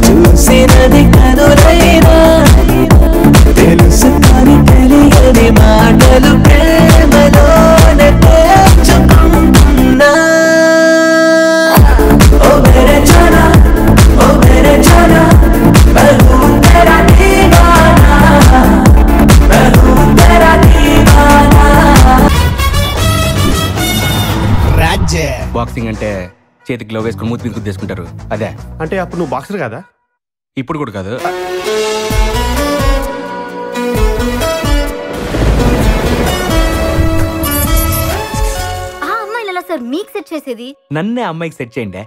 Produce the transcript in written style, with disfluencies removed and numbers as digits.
చూసినది కనులైనా తెలుసుకొని తెలియని మాటలు ప్రేమలోనే పేర్చుకుంటున్నా. ఓ మేరే జానా, ఓ మేరే జానా, मैं हूँ तेरा दीवाना, मैं हूँ तेरा दीवाना. రాజ్య బాక్సింగ్ అంటే చేతికి గ్లవ్ వేసుకుని మూతి మీద గుద్దేసుకుంటారు అదే. అంటే అప్పుడు నువ్వు బాక్సర్ కదా? ఇప్పుడు కూడా కాదు. ఆ అమ్మాయిలు ఎలా సార్ మీకు సెట్ చేసేది? నన్నే అమ్మాయికి సెట్ చేయండి.